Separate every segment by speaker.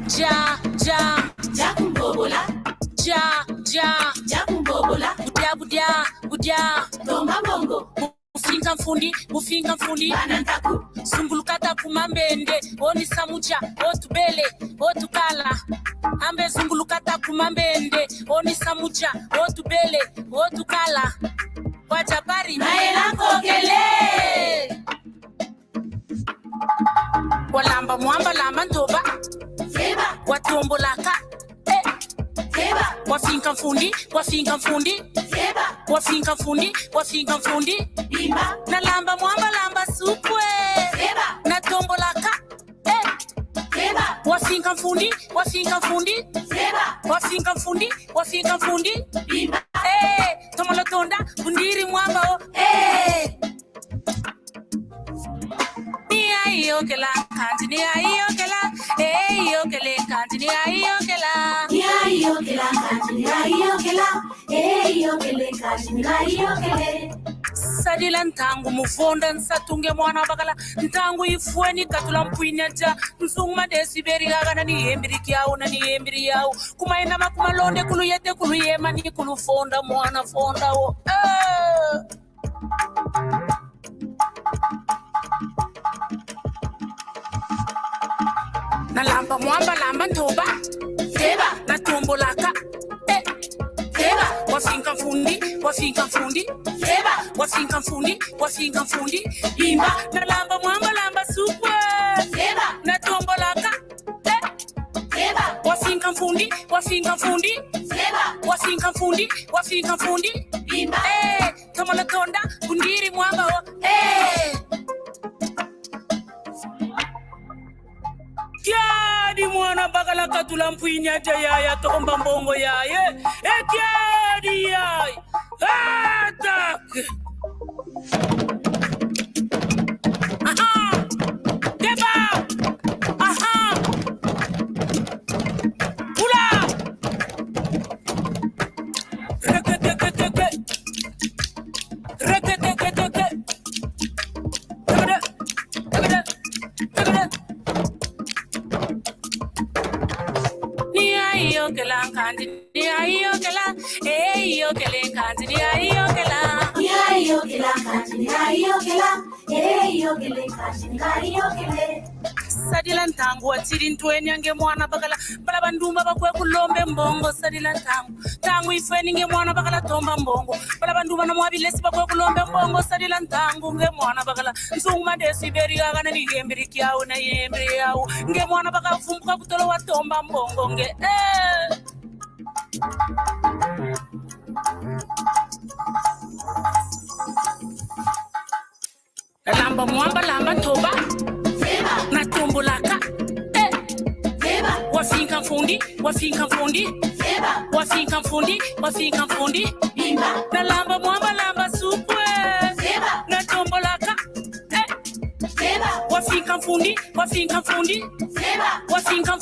Speaker 1: Ja kumbobola. Ja kumbobola.
Speaker 2: Budia.
Speaker 1: Tomba bongo.
Speaker 2: Bufinga mfundi.
Speaker 1: Banantaku.
Speaker 2: Sungulukata kumambende. Oni samuja. Otubele. Otukala. Ambe sungulukata kumambende. Oni samuja. Otubele. Otukala. Wajabari.
Speaker 1: Maela kokele.
Speaker 2: Walamba mwamba lamba ntoba.
Speaker 1: Seba.
Speaker 2: Watombolaka.
Speaker 1: Seba.
Speaker 2: Wafinga mfundi.
Speaker 1: Seba.
Speaker 2: Wafinga mfundi.
Speaker 1: Bimba.
Speaker 2: Na lamba mwamba lamba supwe.
Speaker 1: Seba.
Speaker 2: Na tombolaka.
Speaker 1: Seba.
Speaker 2: Wafinga mfundi.
Speaker 1: Seba.
Speaker 2: Wafinga mfundi.
Speaker 1: Bimba.
Speaker 2: Tomolotonda. Bundiri mwamba o. Yokela, kanti yokela, yokele, kanti yokela.
Speaker 1: Yokela, kanti yokela, kanti yokele.
Speaker 2: Sadila ntangu mufonda nsatunge mwana bakala ntangu ifueni katula mpwinyaja nzungma desiberi gagana ni hembiriki yao na ni hembiri yao kumaina makumalonde kuluyete kuluyema ni kulufonda mwana fonda wo. Na lamba mwamba lamba ntoba.
Speaker 1: Seba.
Speaker 2: Na tombolaka.
Speaker 1: Seba.
Speaker 2: Wafinga mfundi.
Speaker 1: Seba.
Speaker 2: Wafinga mfundi.
Speaker 1: Bimba.
Speaker 2: Na lamba mwamba lamba super.
Speaker 1: Seba.
Speaker 2: Na tombolaka.
Speaker 1: Seba.
Speaker 2: Wafinga mfundi.
Speaker 1: Seba.
Speaker 2: Wafinga mfundi.
Speaker 1: Bimba.
Speaker 2: Tomolotonda bundiri mwamba o. Kiadi mwana bakala katula mpwinya jaya tomba mbongo yaye. Kiadi yaye. Atak. Aha. Deba. Aha. Ula. Rekete. Yokela kanti yokela, yokele kanti yokela.
Speaker 1: Yokela kanti yokela, yokele kanti yokele.
Speaker 2: Sadila ntangu atiri ntweni ange mwana bakala bala banduma bakwe kulombe mbongo sadila ntangu ifweni nge mwana bakala tomba mbongo bala banduma na mwabilesi bakwe kulombe mbongo sadila ntangu nge mwana bakala nzungma desiberi gagana ni hembiriki yao na hembiri yao nge mwana bakala fumbuka kutolo wa tomba mbongo nge lamba mwamba lamba ntoba.
Speaker 1: Seba.
Speaker 2: Na tombolaka.
Speaker 1: Seba.
Speaker 2: Wafinga mfundi.
Speaker 1: Seba.
Speaker 2: Wafinga mfundi.
Speaker 1: Bimba.
Speaker 2: Na lamba mwamba lamba supwe.
Speaker 1: Seba.
Speaker 2: Na tombolaka.
Speaker 1: Seba.
Speaker 2: Wafinga mfundi.
Speaker 1: Seba.
Speaker 2: Wafinga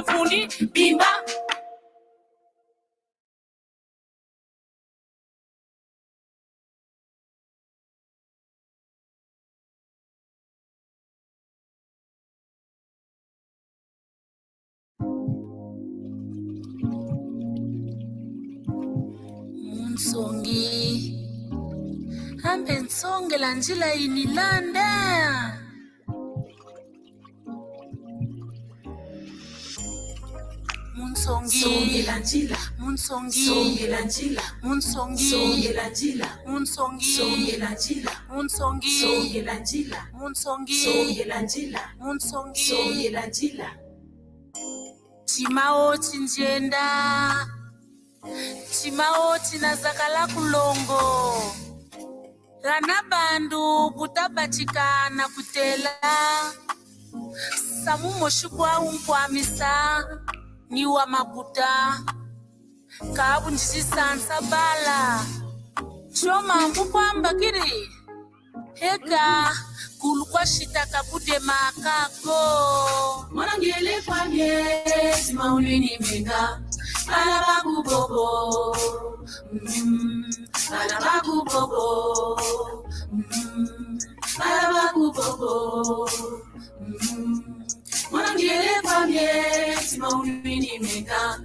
Speaker 2: mfundi.
Speaker 1: Bimba.
Speaker 2: Munsongi. Ambe nsonge la njila inilanda. Munsongi.
Speaker 1: Songe la njila.
Speaker 2: Munsongi.
Speaker 1: Songe la njila.
Speaker 2: Munsongi.
Speaker 1: Songe la njila.
Speaker 2: Munsongi.
Speaker 1: Songe la njila.
Speaker 2: Munsongi.
Speaker 1: Songe la njila.
Speaker 2: Munsongi.
Speaker 1: Songe la njila.
Speaker 2: Munsongi.
Speaker 1: Songe la njila.
Speaker 2: Chimao chinjenda. Chimao chinazakala kulongo. Rana bandu butabachikana kutela. Samu moshukwa unkwamisa. Niwa mabuta. Kabu njisisansa bala. Choma mbukwamba kiri. Heka kulukwa shita kabude makako.
Speaker 1: Mwanangele kwa mye. Simaulini menga. Alabaku bobo. Balabaku bobo. Balabaku bobo. Mwanangele kwa mie, sima unwini meka.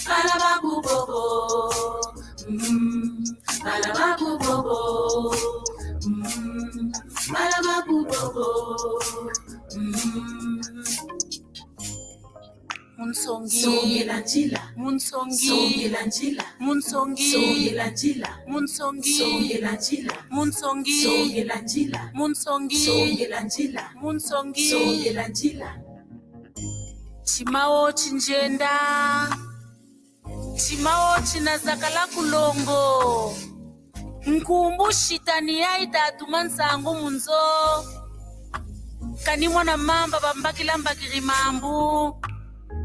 Speaker 1: Balabaku bobo. Balabaku bobo. Balabaku bobo.
Speaker 2: Munsongi,
Speaker 1: Songelanjila,
Speaker 2: Munsongi,
Speaker 1: Songelanjila,
Speaker 2: Munsongi,
Speaker 1: Songelanjila,
Speaker 2: Munsongi,
Speaker 1: Songelanjila,
Speaker 2: Munsongi,
Speaker 1: Songelanjila,
Speaker 2: Munsongi,
Speaker 1: Songelanjila,
Speaker 2: Munsongi,
Speaker 1: Songelanjila.
Speaker 2: Chimao chinjenda, Chimao chinazakala kulongo. Nkumbushi tani yaita atumansangu munzo. Kani mwana mamba bambakila mbakiri mambu.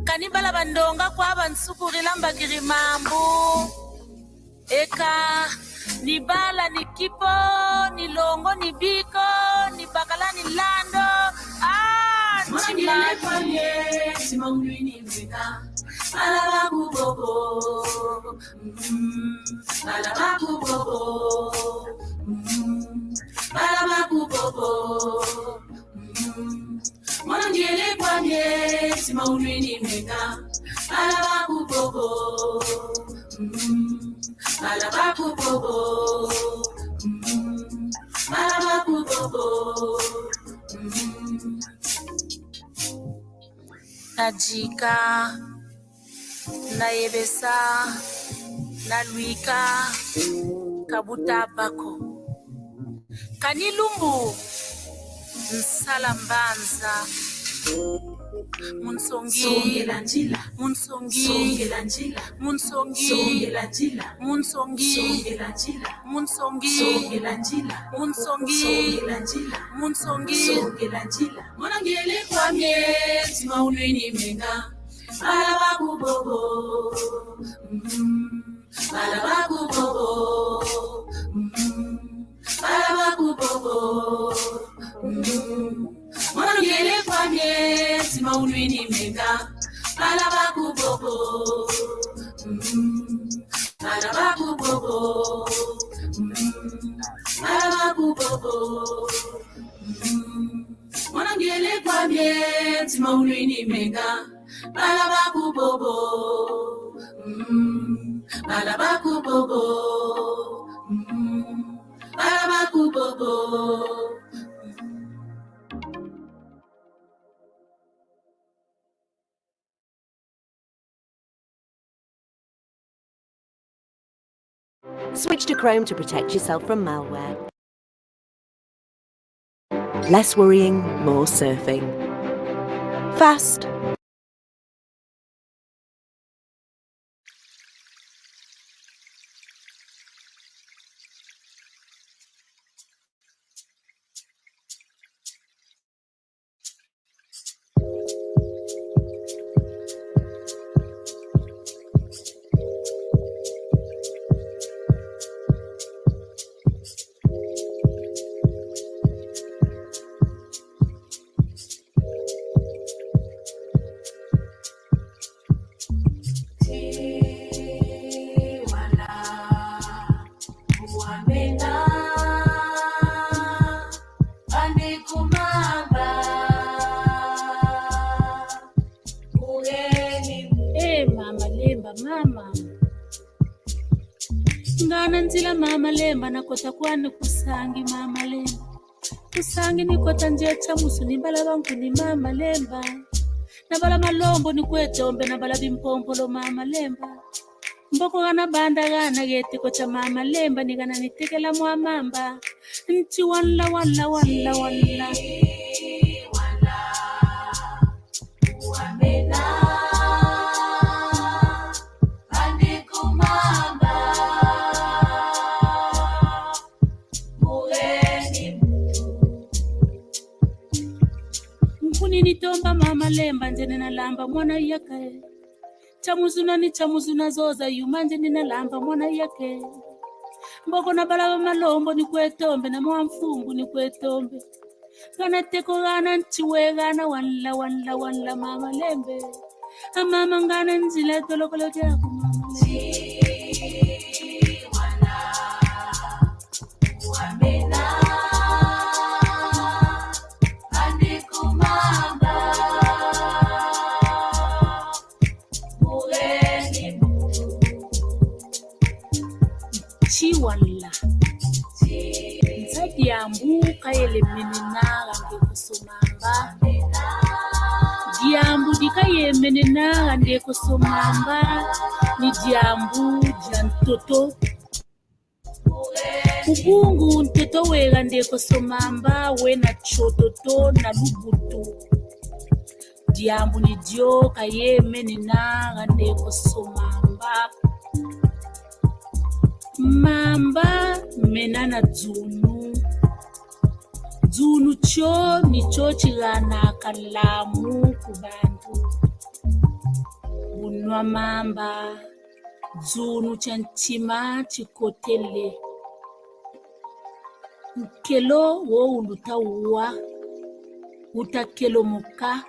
Speaker 2: Kani bala bandonga kwa bansukurila mbakiri mambu. Eka ni bala ni kipo ni longo ni biko ni bakala ni lando.
Speaker 1: Mwanangele kwa mie, sima unwini meka. Balabaku bobo. Balabaku bobo. Balabaku bobo. Mwanangele kwa mie, sima unwini meka. Balabaku bobo. Balabaku bobo. Balabaku bobo.
Speaker 2: Najika, nayebesa, nalwika, kabuta bako. Kanilumbu, nsalambanza. Munsongi,
Speaker 1: Songelanjila,
Speaker 2: Munsongi,
Speaker 1: Songelanjila,
Speaker 2: Munsongi,
Speaker 1: Songelanjila,
Speaker 2: Munsongi,
Speaker 1: Songelanjila,
Speaker 2: Munsongi,
Speaker 1: Songelanjila,
Speaker 2: Munsongi,
Speaker 1: Songelanjila,
Speaker 2: Munsongi,
Speaker 1: Songelanjila. Mwanangele kwa mie, sima unwini menga. Balabaku bobo. Balabaku bobo. Balabaku bobo. Mwanangele kwa mie, sima unwini menga. Balabaku bobo. Balabaku bobo. Balabaku bobo. Mwanangele kwa mie, sima unwini menga. Balabaku bobo. Balabaku bobo. Balabaku bobo.
Speaker 3: Switch to Chrome to protect yourself from malware. Less worrying, more surfing. Fast.
Speaker 2: Nzila mama lemba nakota kwani kusangi mama lemba kusangi nikota nje chamusu ni bala bangu ni mama lemba na bala malombo ni kwetombe na bala bimpompolo mama lemba mboko gana banda gana gete ko cha mama lemba ni gana nitekela mwa mamba nti walla nitomba mama lemba njene na lamba mwana yake chamuzuna zoza yumanje nina lamba mwana yake mboko na balaba malombo ni kwetombe na mwamfungu ni kwetombe kana teko gana nchiwe gana walla mama lembe mama ngana nzila tolokolo jako mama lembe wala Diambu kayele menena ande kusomamba Diambu dikaye menena ande kusomamba ni diambu jantoto Ubungu nteto wega ande kusomamba we na chototo na lubutu Diambu ni dio kaye menena ande kusomamba Mamba menana dzunu Dzunu cho nicho chigana kalamu kubantu Bunwa mamba Dzunu chanchima chikotele Ukelo wo uluta uwa Utakelo muka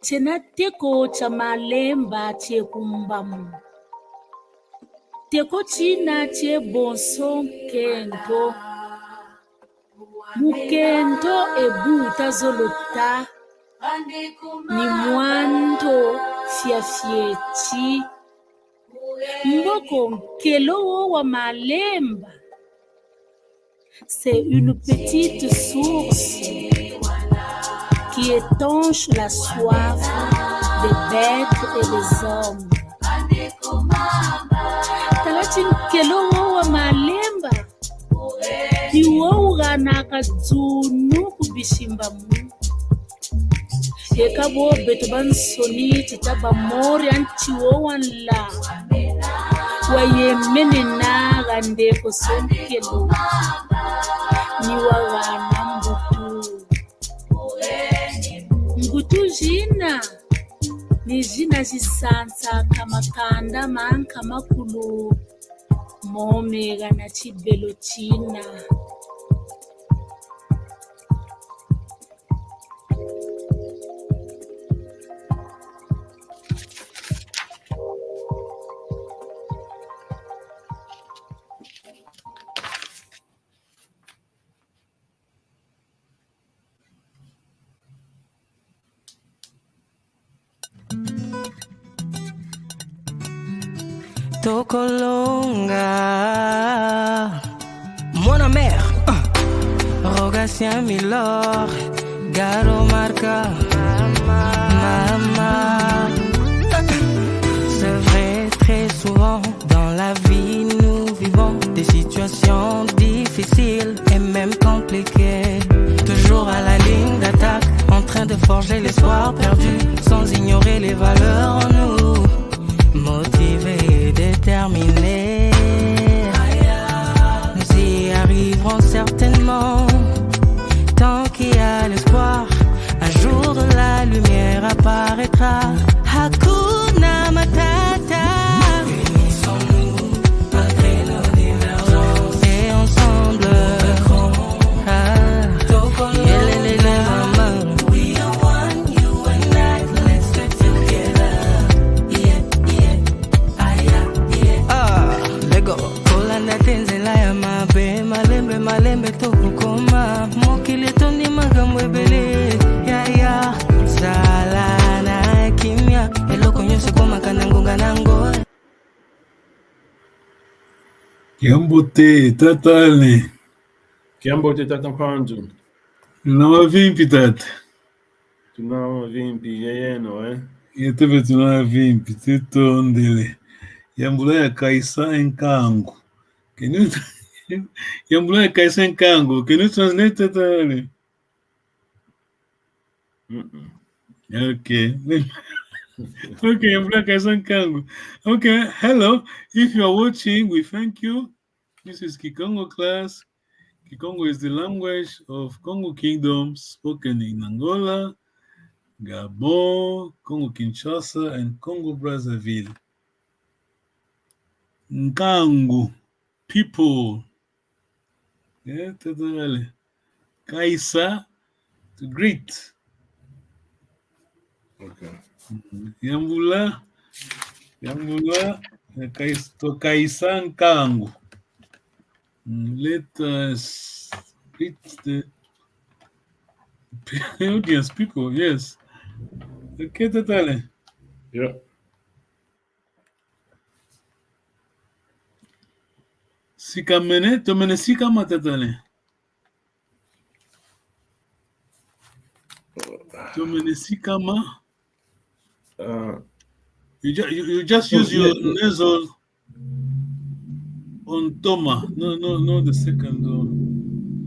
Speaker 2: Chena teko cha malemba che kumbamu Teko china che bonson kento Mukento ebuta zolota Ni mwando fiafieti Mboko nkelo wa malemba C'est une petite source Qui étanche la soif des bêtes et des hommes Talati nkelo wa malemba Iwoga nakadzunu kubishimba mu Eka bo beto bansoni titaba mori antiwo wanla Waye menena gande kosonkelo Niwaga nambutu Ngutu jina Ni jina jisansa kamakanda manka makulu Momega na chibelo china
Speaker 4: Tokolonga Mona mère Rogatien Milor Garo Marca Mama C'est vrai, très souvent dans la vie nous vivons des situations difficiles et même compliquées. Toujours à la ligne d'attaque, en train de forger l'espoir perdu, sans ignorer les valeurs en nous. Motivés et déterminés, nous y arriverons certainement. Tant qu'il y a l'espoir, un jour de la lumière apparaîtra. Hakuna Matata. Unissons-nous malgré nos divergences et ensemble we are one, you and I, let's stick together. Lego Kolanda tenzela ya mabe malembe malembe tokukoma mokili tondi magambo ebele ya sala na kimya eloko nyonso koma kanangonga nango
Speaker 5: Kiambote tatale.
Speaker 6: Kiambote tata Mpanzu.
Speaker 5: Tunawa vimpi tata?
Speaker 6: Tunawa vimpi yeyeno
Speaker 5: Yetebe tunawa vimpi tutondele. Yambula ya kaisa enkangu. Can you Yambula ya kaisa enkangu? Can you translate tatale? Okay. Okay, Yambula ya kaisa enkangu. Okay, hello. If you are watching, we thank you. This is Kikongo class. Kikongo is the language of Congo Kingdom spoken in Angola, Gabon, Congo Kinshasa, and Congo Brazzaville. Nkangu, people. Yeah, totally. Kaisa, to greet.
Speaker 6: Okay.
Speaker 5: Yambula, Kaisa Nkangu. Let us greet the audience, people, yes. Okay, totally.
Speaker 6: Yeah.
Speaker 5: Sikamene, tomene sikama tatale. Tomene sikama. You just use your nasal on toma. No, the second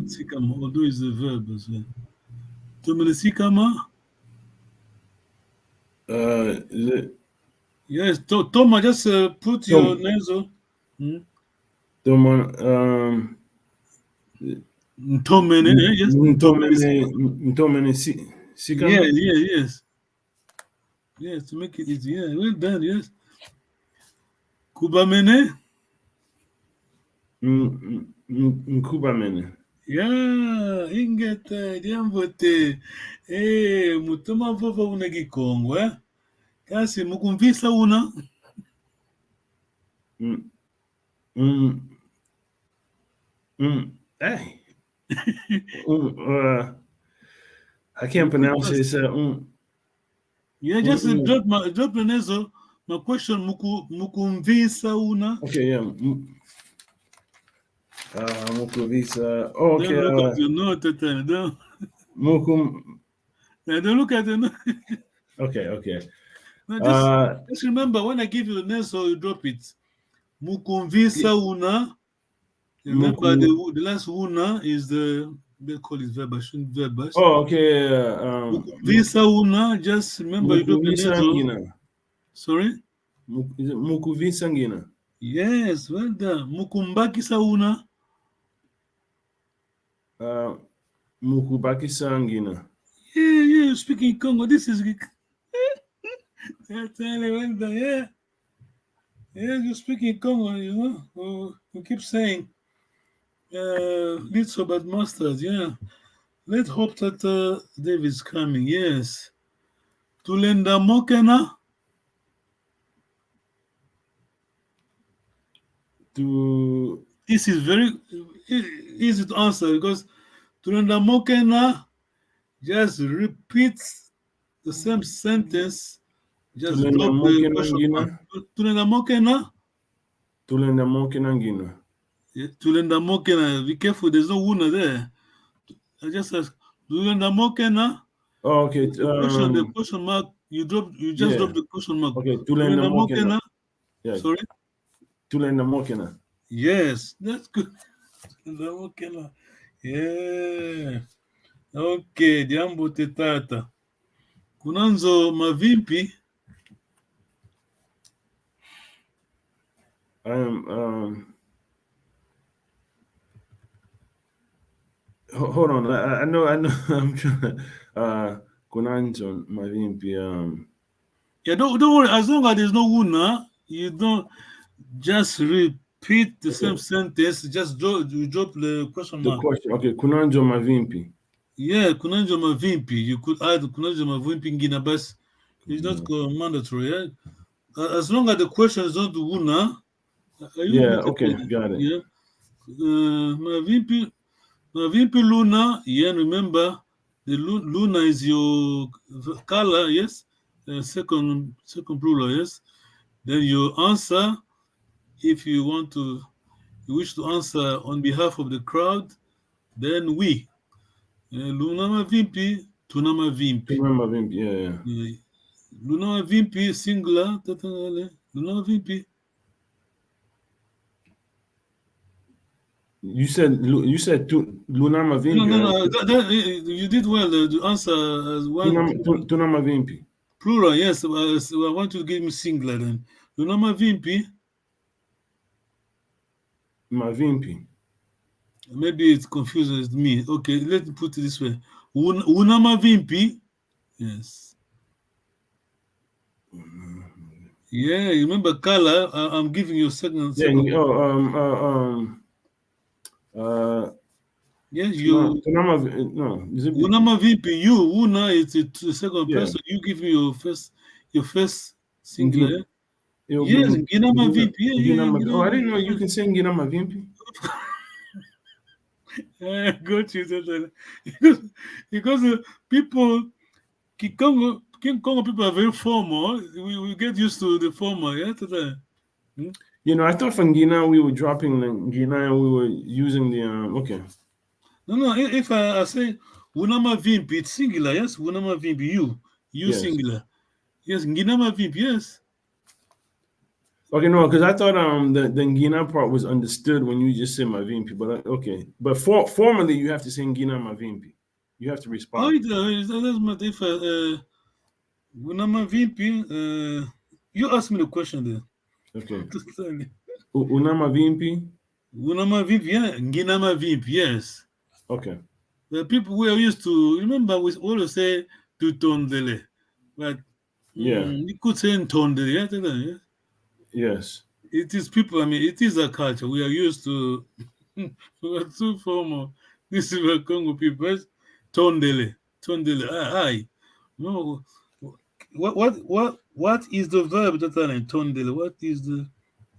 Speaker 5: sikama, although it's a verb as well. Tomene sikama.
Speaker 6: Is it?
Speaker 5: Yes, toma, just put your nasal.
Speaker 6: Toma,
Speaker 5: Tomene, yes.
Speaker 6: Ntomene sikama.
Speaker 5: Yes. Yes, to make it easy. Yeah, well done, yes. Kubamene.
Speaker 6: Nkubamene.
Speaker 5: Yeah, ingeta, diambote. Mutuma vova una gikongo, eh? Kasi mukumvisa una.
Speaker 6: Hey. I can't pronounce it.
Speaker 5: Yeah, just drop the nasal. My question, mukumvisa una.
Speaker 6: Okay, yeah. Mukuvisa. Oh, okay.
Speaker 5: Don't look at your note, don't.
Speaker 6: Mukum.
Speaker 5: Don't look at the note.
Speaker 6: Okay.
Speaker 5: No, just remember, when I give you the nasal, you drop it. Mukumvisa una. Remember, the last una is they call it verb. I shouldn't verb.
Speaker 6: Oh, okay.
Speaker 5: Mukumvisa una, just remember you drop the nasal. Sorry?
Speaker 6: Is it Mukuvisa ngina?
Speaker 5: Yes, well done. Mukumbakisa una.
Speaker 6: Mukubakisa ngina.
Speaker 5: Yeah, you're speaking Congo. This is well done, yeah. Yeah, you're speaking Congo, you know. We keep saying Litso but masters, yeah. Let's hope that David's coming, yes. Tulenda Mokena. This is very easy to answer because Tulenda Mokena just repeats the same sentence. Just drop the question mark. Tulenda Mokena.
Speaker 6: Tulenda Mokena ngina.
Speaker 5: Tulenda Mokena. Be careful, there's no una there. I just ask, Tulenda Mokena.
Speaker 6: Oh, okay.
Speaker 5: The question mark, you just drop the question mark.
Speaker 6: Okay, Tulenda Mokena.
Speaker 5: Yeah. Sorry?
Speaker 6: Tulenda Mokena.
Speaker 5: Yes, that's good. Tulenda Mokena. Yeah. Okay, diambo tetata. Kunanzo mavimpi.
Speaker 6: I am hold on. I know I'm trying Kunanzo mavimpi
Speaker 5: Yeah, don't worry, as long as there's no una, you don't just repeat the same sentence, just drop the question mark.
Speaker 6: The question, okay, Kunanzo mavimpi.
Speaker 5: Yeah, Kunanzo mavimpi. You could add Kunanzo mavimpi ngina, but it's not mandatory, yeah? As long as the question is not una.
Speaker 6: Yeah, okay, got it.
Speaker 5: Yeah. Mavimpi Luna, yeah, remember the Luna is your color, yes? Second plural, yes? Then you answer if you wish to answer on behalf of the crowd, then we. Luna mavimpi, tuna mavimpi.
Speaker 6: Tuna mavimpi, yeah.
Speaker 5: Luna mavimpi, singular, Luna mavimpi.
Speaker 6: You said Luna mavimpi.
Speaker 5: No. You did well to answer as one.
Speaker 6: Tuna mavimpi.
Speaker 5: Plural, yes. I want you to give me singular then. Luna mavimpi.
Speaker 6: Mavimpi.
Speaker 5: Maybe it confuses me. Okay, let me put it this way. Una mavimpi. Yes. Yeah, you remember Kala? I'm giving you a second.
Speaker 6: Yeah.
Speaker 5: Yes, you.
Speaker 6: No.
Speaker 5: Una mavimpi. You. Una is the second person. You give me your first singular. Yes, Gina mavimpi. Yeah.
Speaker 6: Oh, I didn't know you can sing Gina mavimpi.
Speaker 5: Got you. Because people, King Congo people are very formal. We get used to the formal, yeah.
Speaker 6: You know, I thought from Guinea we were dropping the Guinea and we were using the okay.
Speaker 5: No. If I say Unama Vimpi, it's singular, yes? Unama Vimpi, you
Speaker 6: Yes.
Speaker 5: singular. Yes, Ginama Vimpi, yes.
Speaker 6: Okay, no, because I thought the Ngina part was understood when you just say Mavimpi, but okay. But formally you have to say Ngina Mavimpi. You have to
Speaker 5: Oh,
Speaker 6: respond.
Speaker 5: it doesn't matter if Unama Vimpi, you asked me the question there.
Speaker 6: Okay. Unama Vimpi?
Speaker 5: Unama Vimpi, yeah. Ginama Vimpi, yes.
Speaker 6: Okay.
Speaker 5: The people we are used to, remember, we always say to Tondele. But you could say Tondele, yeah?
Speaker 6: Yes.
Speaker 5: It is people, I mean, it is a culture. We are used to, we are too formal. This is where Congo people, yes? Tondele. Aye. No. What is the verb that are in Tondele? What is the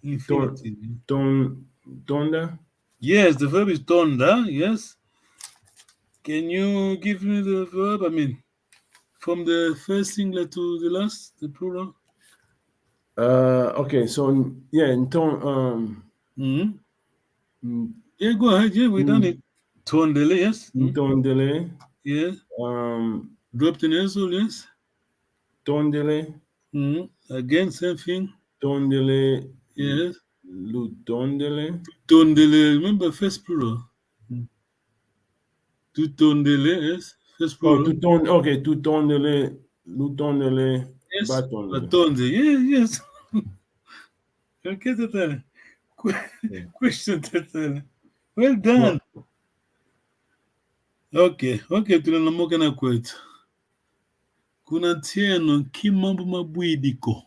Speaker 5: infinitive?
Speaker 6: Tonda?
Speaker 5: Yes, the verb is tonda, yes. Can you give me the verb? I mean, from the first singular to the last, the plural?
Speaker 6: Okay, so yeah, in tone
Speaker 5: Yeah, go ahead. Yeah, we done it. Tondele, yes.
Speaker 6: Tondele.
Speaker 5: Yeah. Dropped in Ezul, yes.
Speaker 6: Tondele.
Speaker 5: Again, same thing.
Speaker 6: Tondele.
Speaker 5: Yes.
Speaker 6: Lutondele.
Speaker 5: Tondele, remember first plural. Tutondele, yes. First plural.
Speaker 6: Okay, tutondele, lutondele,
Speaker 5: Yes.
Speaker 6: batondele.
Speaker 5: Batonde, yes. Okay, Tatane. Question, Tatane. Well done. Okay, tunamoka na kwetu. Kuna tieno kimambo mabwidiko.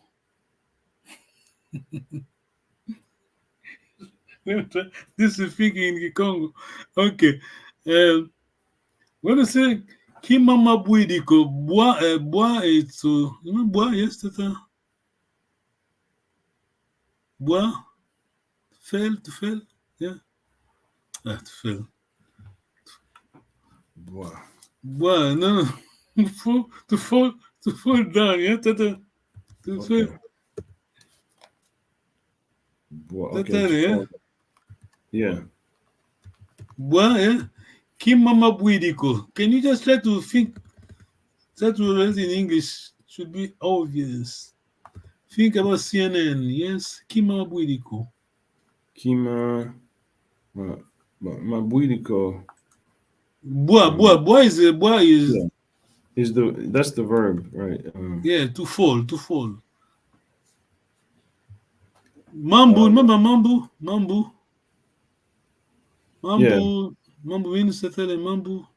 Speaker 5: This is speaking in Congo. Okay. When I say kimama bwidiko, bois it's bois, yes, tata. Bois, to fail, yeah. To fail.
Speaker 6: Bois,
Speaker 5: no. to fall down, yeah, tata. To fail.
Speaker 6: Bois,
Speaker 5: Tata,
Speaker 6: okay.
Speaker 5: yeah.
Speaker 6: Yeah.
Speaker 5: Bois, yeah. Kimama bwidiko. Can you just try to think? That word in English should be obvious. Think about CNN, yes. Kimama bwidiko.
Speaker 6: Kima, mabwidiko.
Speaker 5: Bois is
Speaker 6: Yeah. That's the verb, right?
Speaker 5: Yeah, to fall. Mambu, remember Mambu?
Speaker 6: Yeah.
Speaker 5: Mambu means Mambu.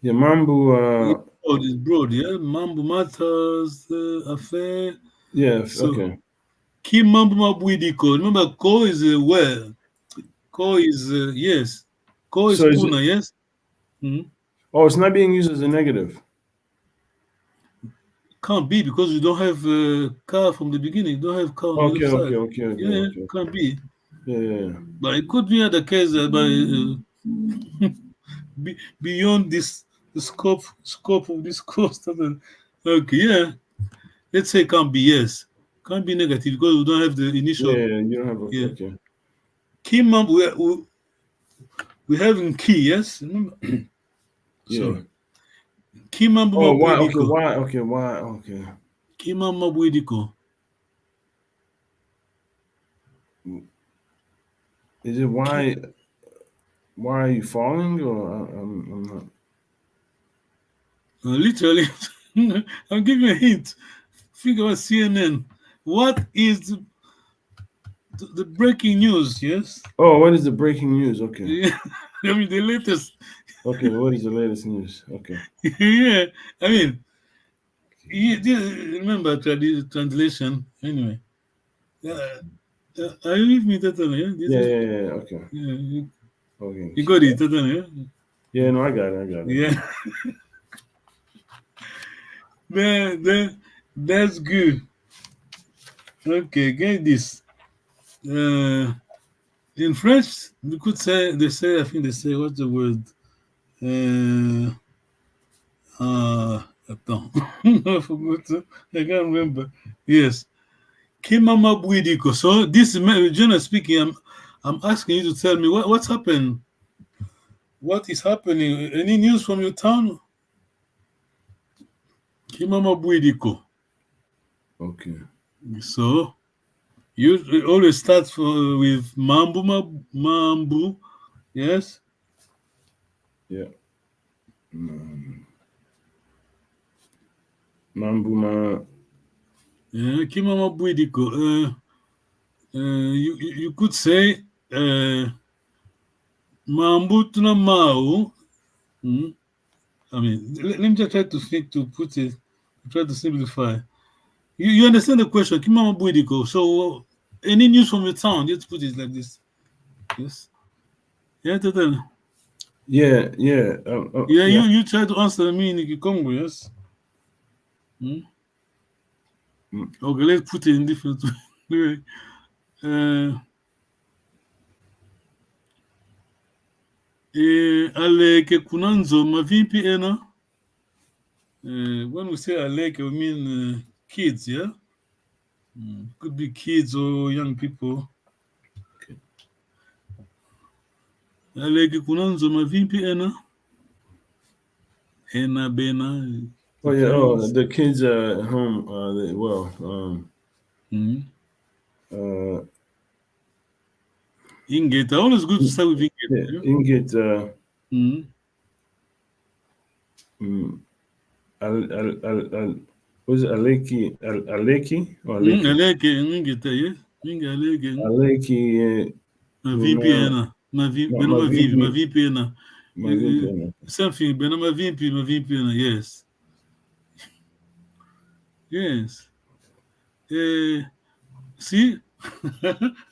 Speaker 6: Yeah, Mambu.
Speaker 5: Is broad, yeah. Mambu matters, affair.
Speaker 6: Yeah.
Speaker 5: So,
Speaker 6: okay.
Speaker 5: Ki Mambu mabwidiko. Remember, ko is well. Ko is yes. Ko is kuna, yes.
Speaker 6: Oh, it's not being used as a negative.
Speaker 5: Can't be because you don't have car from the beginning. You don't have car on the other side. Okay. Can't be.
Speaker 6: Yeah.
Speaker 5: But it could be other case beyond the scope of this course. Okay, yeah. Let's say can't be yes. Can't be negative because we don't have the initial.
Speaker 6: Yeah, you don't have okay.
Speaker 5: Key we have in key, yes? Remember?
Speaker 6: Yeah.
Speaker 5: Kimambu
Speaker 6: mabwidiko. Why? Okay.
Speaker 5: Kimambu mabwidiko.
Speaker 6: Is it why are you falling or I'm not?
Speaker 5: Literally, I'll give you a hint. Think about CNN. What is the breaking news? Yes.
Speaker 6: Oh, what is the breaking news? Okay.
Speaker 5: Yeah. I mean the latest.
Speaker 6: Okay, what is the latest news? Okay.
Speaker 5: Yeah, I mean, remember translation anyway. Are you with me, Tatana?
Speaker 6: Yeah. Okay.
Speaker 5: Yeah.
Speaker 6: Okay.
Speaker 5: You got it, Tatana?
Speaker 6: Yeah, no, I got it.
Speaker 5: Yeah. That's good. Okay, get this. In French, we could say, what's the word? Attends. I forgot. I can't remember. Yes. Kimama Buidiko. So this is generally speaking. I'm asking you to tell me what's happened. What is happening? Any news from your town? Kimama Buidiko.
Speaker 6: Okay.
Speaker 5: So you always start with Mambu. Yes.
Speaker 6: Yeah. Mambuma.
Speaker 5: Yeah, Kimama Buidiko. You could say Mambu Tuna Mau. I mean, let me just try to try to simplify. You understand the question, Kimama Buidiko. So, any news from your town? Let's put it like this. Yes. Yeah, tell.
Speaker 6: Yeah.
Speaker 5: You try to answer me in Kikongo, yes? Okay, let's put it in different way. Aleke kunanzo mavimpi ena. When we say aleke, we mean kids, yeah? Could be kids or young people. Aleke kunanzo mavimpi ena. Ena bena.
Speaker 6: Oh yeah. Oh, the kids at home.
Speaker 5: Inget. Always good to start with Inget.
Speaker 6: Yeah, Inget. Was it Aleki? Aleki or Aleki?
Speaker 5: Aleke, Inget, yes. Aleke.
Speaker 6: Aleki.
Speaker 5: Mavimpi ena. Mavimpi ena. Something. Bena mavimpi ena. Yes. Yes. See,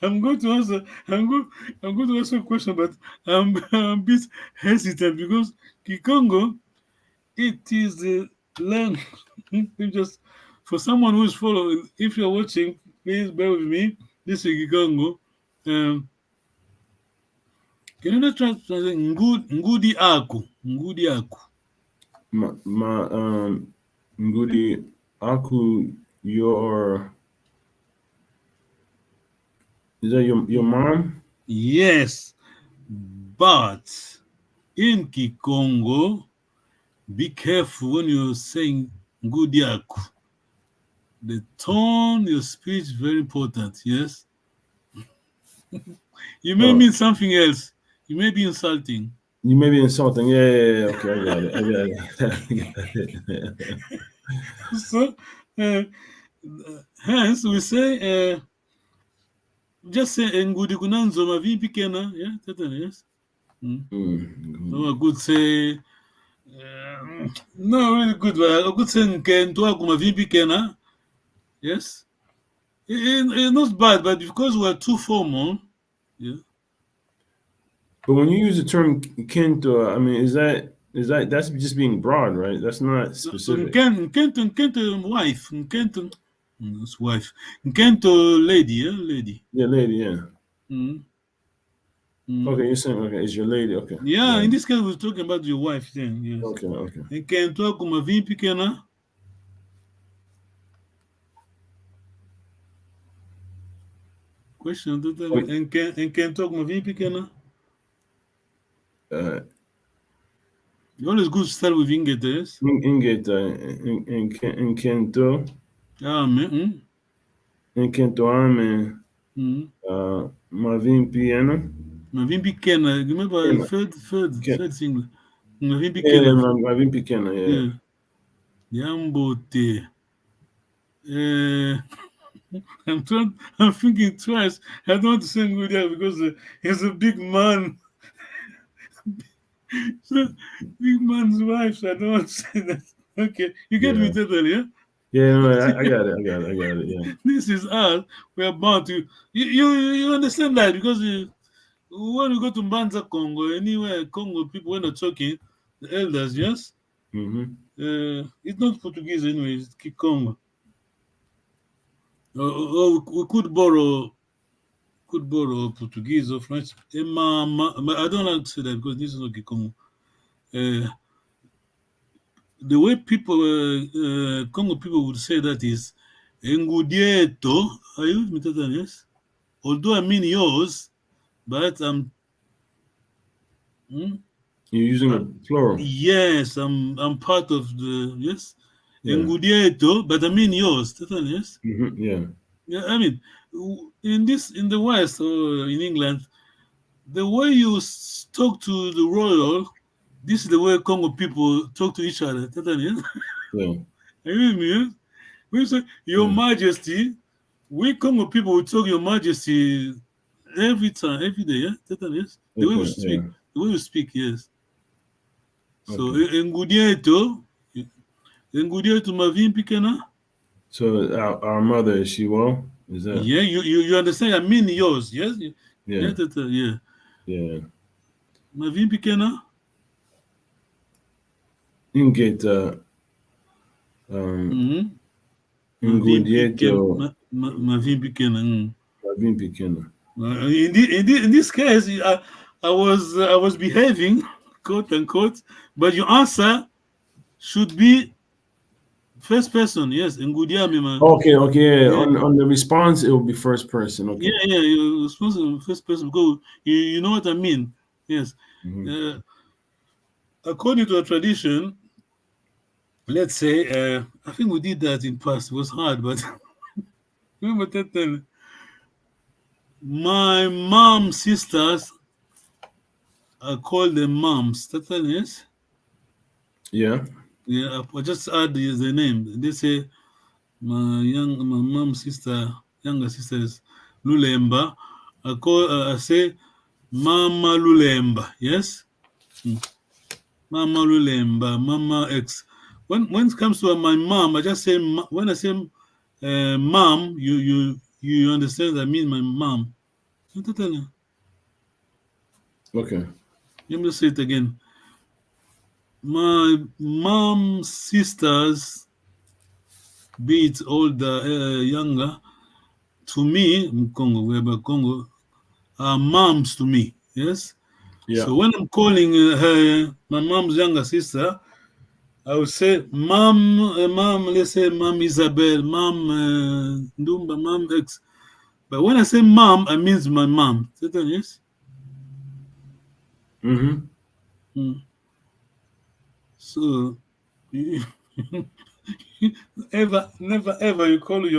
Speaker 5: I'm going to answer a question, but I'm a bit hesitant because Kikongo, it is the language. Just for someone who is following, if you're watching, please bear with me. This is Kikongo. Can you not translate Ngudi Aku? Ngudi Aku.
Speaker 6: Ngudi Aku, is that your mom?
Speaker 5: Yes, but in Kikongo, be careful when you're saying Ngudi Aku. The tone, your speech, is very important. Yes, you may mean something else. You may be insulting.
Speaker 6: You may be insulting. Yeah. Okay, I got it.
Speaker 5: So, hence we say, just say Ngudi kunanzo mavimpi kena. Yeah, yes. So I could say, no, really good. But I could say Nkento aku mavimpi kena. Yes. It's not bad, but because we're too formal, yeah.
Speaker 6: But when you use the term Kento, I mean, that's just being broad, right? That's not specific.
Speaker 5: Nkento wife. Nkento it's wife. Nkento lady, yeah, lady.
Speaker 6: Yeah, lady, yeah. Okay, you're saying it's your lady, okay.
Speaker 5: Yeah, in this case we're talking about your wife then, yes.
Speaker 6: Okay.
Speaker 5: Nkento aku mavimpi kena. Question total. Nkento aku mavimpi kena. You always good to start with Inget, yes?
Speaker 6: Inget, Nkento.
Speaker 5: Amen.
Speaker 6: Nkento ame. Mavimpi ena.
Speaker 5: Mavimpi kena. Remember third single. Mavimpi
Speaker 6: kena.
Speaker 5: Yeah,
Speaker 6: Mavimpi kena, yeah.
Speaker 5: Yambote. I'm thinking twice. I don't want to say Ngudia because he's a big man. So, big man's wife, so I don't want to say that. Okay, you get me totally, yeah?
Speaker 6: Yeah, no, I got it, yeah.
Speaker 5: This is us. We are bound to... You understand that? Because when we go to Mbanza, Congo, anywhere, Congo, people, when they're talking, the elders, yes? It's not Portuguese anyway, it's Kikongo. We could borrow Portuguese or French. I don't like to say that because this is not Kikongo. The way people, Congo people would say that is Engudieto. Are you with me, Tata? Yes. Although I mean yours, but I'm.
Speaker 6: You're using a plural.
Speaker 5: Yes, I'm part of the yes.
Speaker 6: Yeah.
Speaker 5: Engudieto, but I mean yours, Tata? Yes.
Speaker 6: Yeah.
Speaker 5: Yeah, I mean, in the West or in England, the way you talk to the royal, this is the way Congo people talk to each other. Tata? Yes.
Speaker 6: Yeah.
Speaker 5: Are you with me? Yes? We say, Your Majesty, we Congo people will talk Your Majesty every time, every day, yeah? Yes? The way we speak, the way we speak, yes. So, Engudieto Mavim Pikena.
Speaker 6: So our mother, is she well? Is that?
Speaker 5: Yeah, you understand? I mean yours, yes?
Speaker 6: Yeah.
Speaker 5: Yeah.
Speaker 6: Yeah.
Speaker 5: Mavim Pikena.
Speaker 6: You can get Engudieto
Speaker 5: Mavim Pikena.
Speaker 6: Mavim Pikena.
Speaker 5: In this case, I was behaving, quote unquote, but your answer should be first person. Yes, Ngudiami, man.
Speaker 6: Okay. Yeah. On the response, it will be first person. Okay.
Speaker 5: Yeah. You're supposed to first person because you know what I mean. Yes. According to a tradition, let's say I think we did that in past. It was hard, but remember that. My mom's sisters, I call them moms. Yes?
Speaker 6: Yeah.
Speaker 5: Yeah, I just add the name. They say my mom's younger sister is Lulemba. I say Mama Lulemba. Yes? Mama Lulemba, Mama X. When it comes to my mom, I just say when I say mom, you understand I mean my mom.
Speaker 6: Okay.
Speaker 5: Let me say it again. My mom's sisters, be it older, younger, to me, in Congo, wherever Congo, are moms to me. Yes?
Speaker 6: Yeah.
Speaker 5: So when I'm calling her, my mom's younger sister, I would say, Mom, let's say Mom Isabel, Mom Ndumba, Mom X. But when I say mom, I mean my mom. Yes? So, never ever you call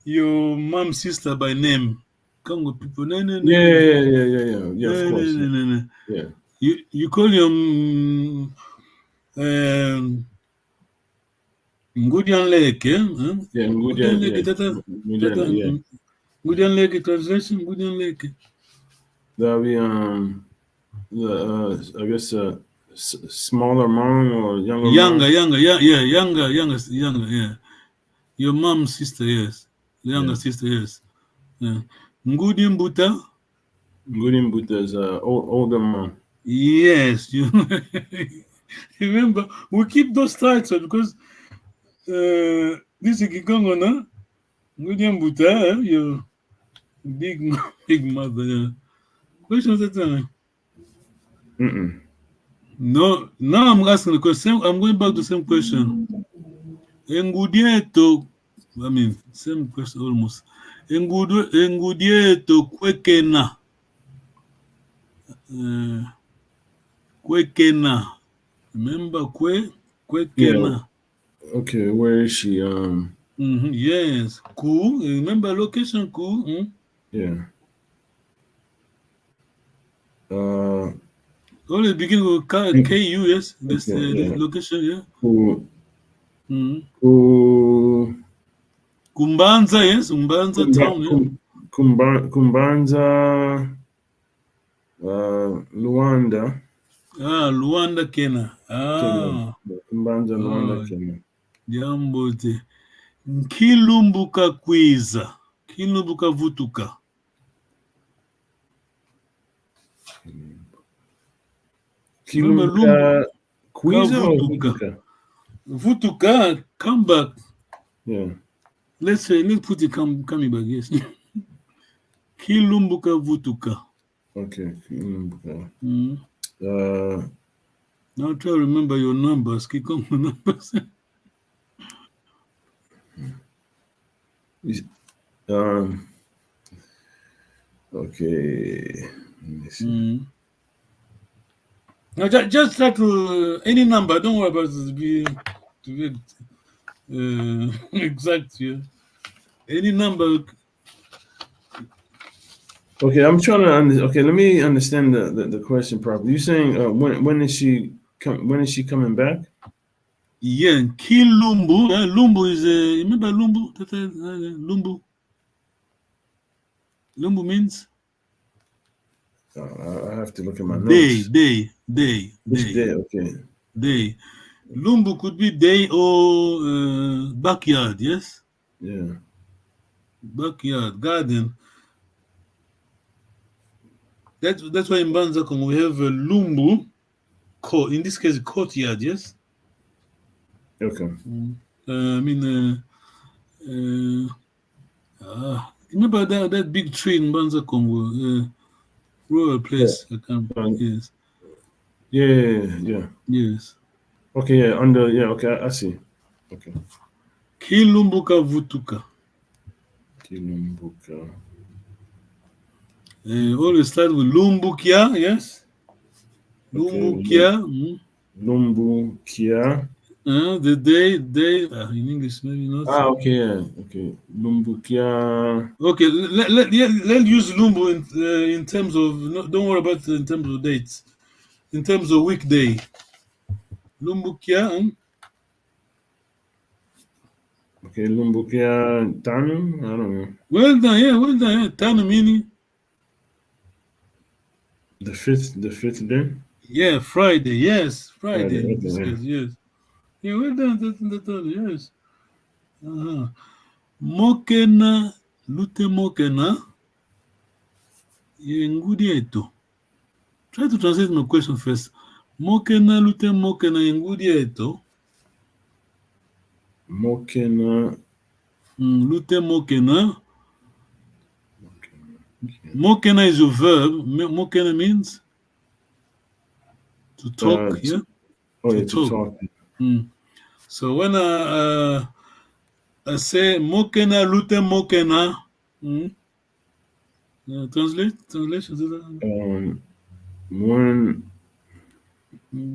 Speaker 5: your mom's sister by name. Congo people, no.
Speaker 6: Yeah, of course.
Speaker 5: No.
Speaker 6: Yeah.
Speaker 5: You call your Ngudian Lake,
Speaker 6: Yeah,
Speaker 5: Ngudian Lake,
Speaker 6: yeah.
Speaker 5: Ngudian Lake translation, Ngudian Lake.
Speaker 6: That'll be I guess smaller mom or younger.
Speaker 5: Younger, yeah. Your mom's sister, yes. Younger sister, yes. Yeah. Ngudi Mbuta.
Speaker 6: Ngudi Mbuta is older mom.
Speaker 5: Yes, you remember we keep those titles because this is Kikongo, no? Ngudi Mbuta, your big mother. Yeah. Questions at time. No, now I'm asking the question. I'm going back to the same question. Engudieto, I mean, same question almost. Engudieto kwekena. Kwekena. Remember kwekena.
Speaker 6: Yeah. Okay, where is she?
Speaker 5: Yes. Ku. Remember location Ku?
Speaker 6: Yeah.
Speaker 5: Only begin with KU, yes. This location, yeah. Kumbanza, yes. Kumbanza town, yeah.
Speaker 6: Kumbanza, Luanda.
Speaker 5: Luanda, Kenya.
Speaker 6: Kumbanza, Luanda, Kenya.
Speaker 5: Jambote. Kilumbuka kwiza. Kilumbuka vutuka.
Speaker 6: Kilumbuka kwiza or vutuka?
Speaker 5: Vutuka, come back.
Speaker 6: Yeah.
Speaker 5: Let's put it coming back, yes. Kilumbuka vutuka.
Speaker 6: Okay, Kilumbuka.
Speaker 5: Now try to remember your numbers. Kikongo numbers.
Speaker 6: Um. Okay. Let me see.
Speaker 5: Now, just try to any number. Don't worry about it to be exact here. Any number.
Speaker 6: Okay, I'm trying to okay, let me understand the question properly. You saying when is she coming back?
Speaker 5: Yeah, kill Lumbu. Lumbu is remember Lumbu? Lumbu. Lumbu means
Speaker 6: I have to look at my
Speaker 5: day,
Speaker 6: notes.
Speaker 5: day.
Speaker 6: Okay.
Speaker 5: Day. Lumbu could be day or backyard, yes?
Speaker 6: Yeah.
Speaker 5: Backyard, garden. That's why in Banzakom we have a lumbu, in this case, courtyard, yes?
Speaker 6: Okay.
Speaker 5: Remember that big tree in Banzakom, rural place? Yes.
Speaker 6: Yeah.
Speaker 5: Yes.
Speaker 6: Okay, yeah, okay, I see. Okay.
Speaker 5: Kilumbuka Vutuka.
Speaker 6: Kilumbuka.
Speaker 5: Always start with Lumbukia, yes? Lumbukia.
Speaker 6: Lumbukia.
Speaker 5: The day, in English, maybe not.
Speaker 6: Okay, yeah. Okay. Lumbukia.
Speaker 5: Okay, let's use Lumbu in terms of, don't worry about it in terms of dates. In terms of weekday. Lumbukia.
Speaker 6: Okay, Lumbukia Tanu? I don't know.
Speaker 5: Well done, yeah. Tanu meaning?
Speaker 6: The fifth day?
Speaker 5: Yeah, Friday, yes. Friday,
Speaker 6: Okay,
Speaker 5: in this case, yes. Yeah, well done, yes. Mokena, lute mokena, yengudi eto. Try to translate my question first. Mokena, lute mokena, yengudi eto.
Speaker 6: Mokena.
Speaker 5: Lute mokena. Mokena is a verb. Mokena means to talk, yeah?
Speaker 6: To talk.
Speaker 5: So when I say mokena, lute mokena, translation.
Speaker 6: One.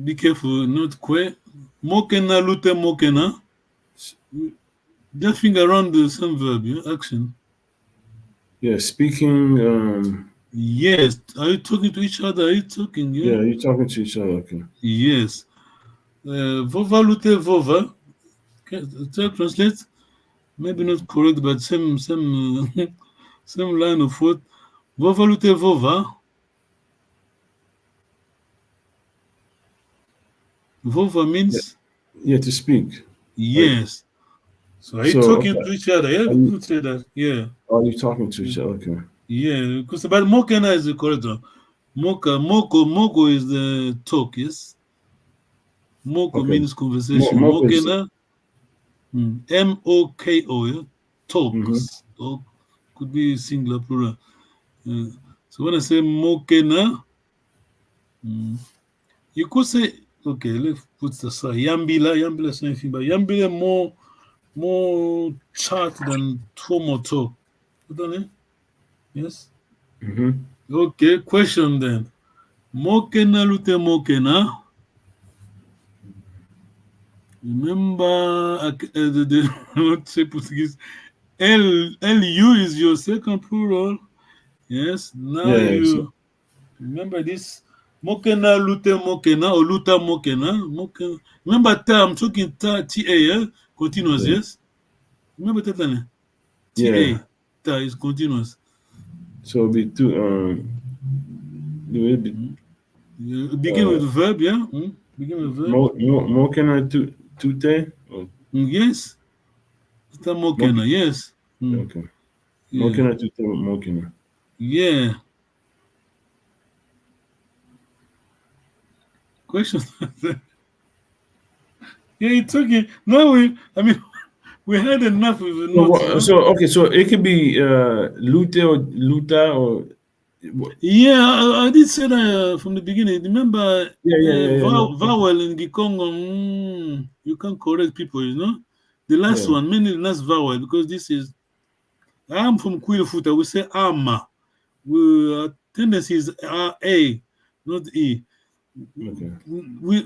Speaker 5: Be careful, not que. Mokena, lute mokena. Just finger around the same verb, yeah? Action.
Speaker 6: Yeah, speaking.
Speaker 5: Yes. Are you talking to each other? Are you talking?
Speaker 6: Yeah, you're talking to each other. Okay.
Speaker 5: Yes. Vova lute vova. Translate. Maybe not correct, but same same line of thought. Vova lute vova. Vova means?
Speaker 6: Yeah, to speak.
Speaker 5: Yes. So are you talking to each other? Yeah, you could say that. Yeah.
Speaker 6: Are you talking to each other? Okay.
Speaker 5: Yeah, because but mokena is the correct one. Moko is the talk, yes? Moko means conversation. Mokena, M-O-K-O, yeah? Talks. Talk could be singular, plural. So when I say mokena, you could say, okay, let's put this aside. Yambila, same thing, but Yambila more chat than more talk. Yes? Okay, question then. Mokena lute mokena. Remember, let's say Portuguese. L-U is your second plural. Yes. Now you remember this. Mokena lute mokena or luta mokena. Mokena. Remember ta, I'm talking ta, T-A, yeah? Continuous, yes? Remember that? T-A, ta is continuous.
Speaker 6: So it'll be two,
Speaker 5: begin with the verb, yeah? Begin with the verb.
Speaker 6: Mokena tute?
Speaker 5: Yes. Luta mokena, yes.
Speaker 6: Okay. Mokena tute mokena.
Speaker 5: Yeah. Question. Yeah, it's okay. Now we had enough with the notes.
Speaker 6: So it could be lute or luta or.
Speaker 5: Yeah, I did say that from the beginning. Remember, vowel in Gikongo, you can't correct people, you know? The last one, mainly the last vowel, because this is I'm from Quilfuta. We say ama. We tendency is A, not E.
Speaker 6: Okay.
Speaker 5: We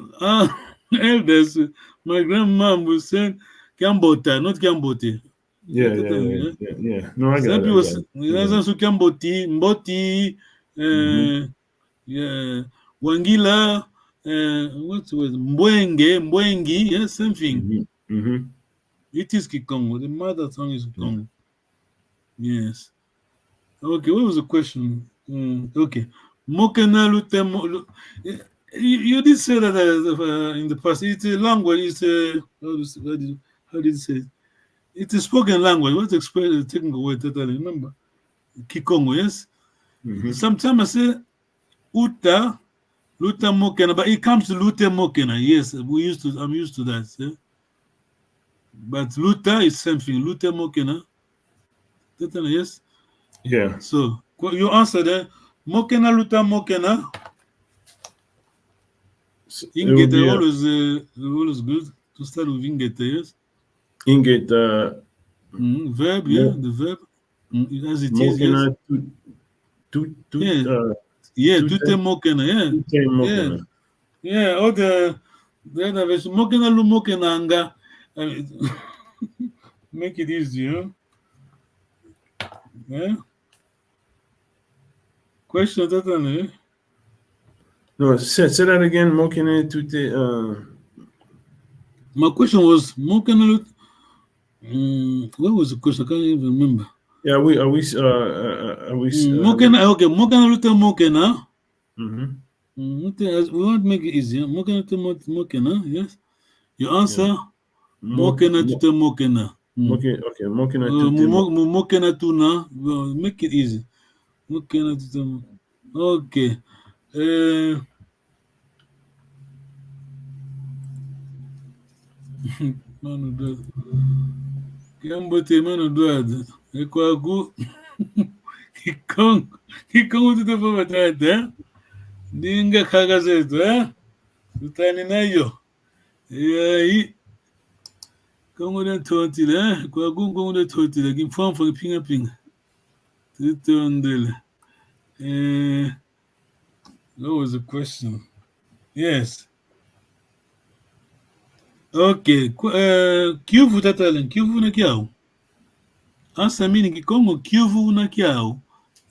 Speaker 5: elders. My grandma was saying Kiambota, not Kiambote.
Speaker 6: Yeah. No, I got
Speaker 5: Some
Speaker 6: it.
Speaker 5: people
Speaker 6: I
Speaker 5: say
Speaker 6: got it.
Speaker 5: Kiamboti, Mboti, yeah, Wangila, what's the word? Mbwengi, yeah, same thing. It is Kikongo. The mother tongue is Kikongo. Yes. Okay, what was the question? Okay. Mokena Lutemo. You did say that in the past. It's a language. It's a how did you say it? It's a spoken language. What's the technical word? Totally remember. Kikongo, yes. Sometimes I say Uta, Luta Mokena, but it comes to Lute Mokena. Yes, I'm used to that. See? But Luta is something. Lute Mokena. Totally, yes.
Speaker 6: Yeah.
Speaker 5: So you answer that. Mokena Luta Mokena. Ingete always good to start with Ingete, yes.
Speaker 6: Ingate
Speaker 5: verb, yeah, the verb as it is, yes. Yeah, Tute Mokena, yeah. Yeah, all the other version. Mokena Lu Mokena Anga. Make it easy, you know? Yeah. Question totally.
Speaker 6: No, say that again. Mokene Tute.
Speaker 5: My question was Mokena Lu. What was the question? I can't even remember.
Speaker 6: Yeah, are we
Speaker 5: Mokena, okay, Mokena Lute Mokena. We want to make it easier. Mokena to Mokena, yes. You answer Mokena to Mokena.
Speaker 6: Okay, Mokena to
Speaker 5: Mokena to na. Make it easy. Mokena to okay. Mano doado. Kiambote mano doado. Ekwagu. Kikongo tuto pa batata, eh? Dinga kagazeto, eh? Tutani nayo. Aí, como de tonti, né? Com algum como de tonti, aqui foi pinga. Tudo dele. That was a question. Yes. Okay. Kivu tatalen, Kivu na kiao. Answer meaning Kikongo, Kivu na kiao.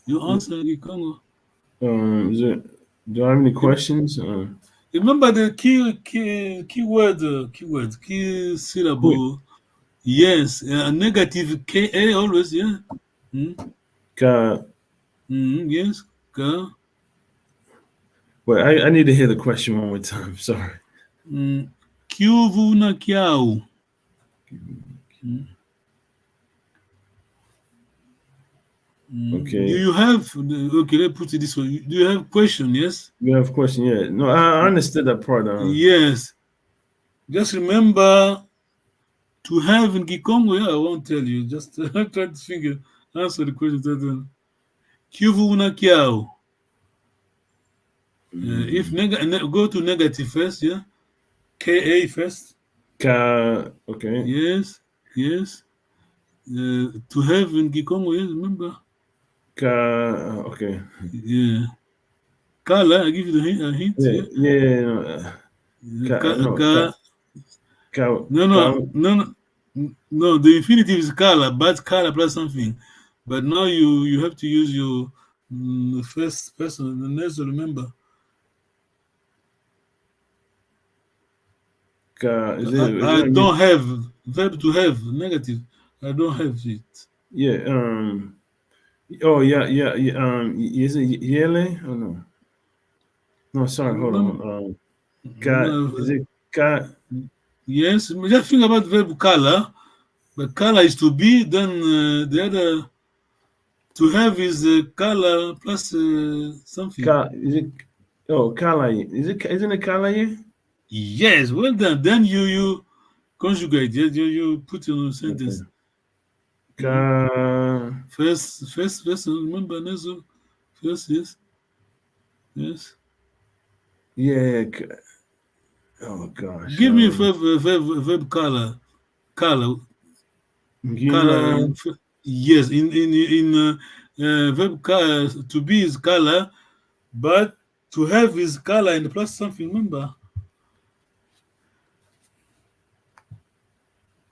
Speaker 5: You answer Kikongo.
Speaker 6: Do I have any questions?
Speaker 5: Remember the keyword, key syllable. Yes, negative Ka always, yeah. Yes, Ka.
Speaker 6: Wait, I need to hear the question one more time. Sorry.
Speaker 5: Kivu na kiao.
Speaker 6: Okay.
Speaker 5: Do you have, okay, let's put it this way. Do you have question, yes?
Speaker 6: You have a question, yeah. No, I understood that part.
Speaker 5: Yes. Just remember to have in Kikongo, yeah, I won't tell you. Just try to answer the question. Kivu na kiao. If go to negative first, yeah. Ka first.
Speaker 6: Okay.
Speaker 5: Yes. To have in Kikongo, yes, remember.
Speaker 6: Okay.
Speaker 5: Yeah. Kala, I give you a hint. No, the infinitive is Kala, but Kala plus something. But now you have to use your first person, the next remember. I don't have verb to have negative. I don't have it.
Speaker 6: Yeah. Oh yeah. Is it Yele? Oh no. No, sorry. Hold on. Is it Ka?
Speaker 5: Yes. Just think about verb Kala. But Kala is to be. Then the other to have is Kala plus something.
Speaker 6: Is it? Oh, Kala. Isn't it Kala?
Speaker 5: Yes. Well done. Then you conjugate. Yes, you put in a sentence.
Speaker 6: Okay.
Speaker 5: First. Remember, Nezo. First, yes.
Speaker 6: Yeah. Oh gosh.
Speaker 5: Give me verb Kala. Kala. Yes, in verb to be is color, but to have is color and plus something. Remember,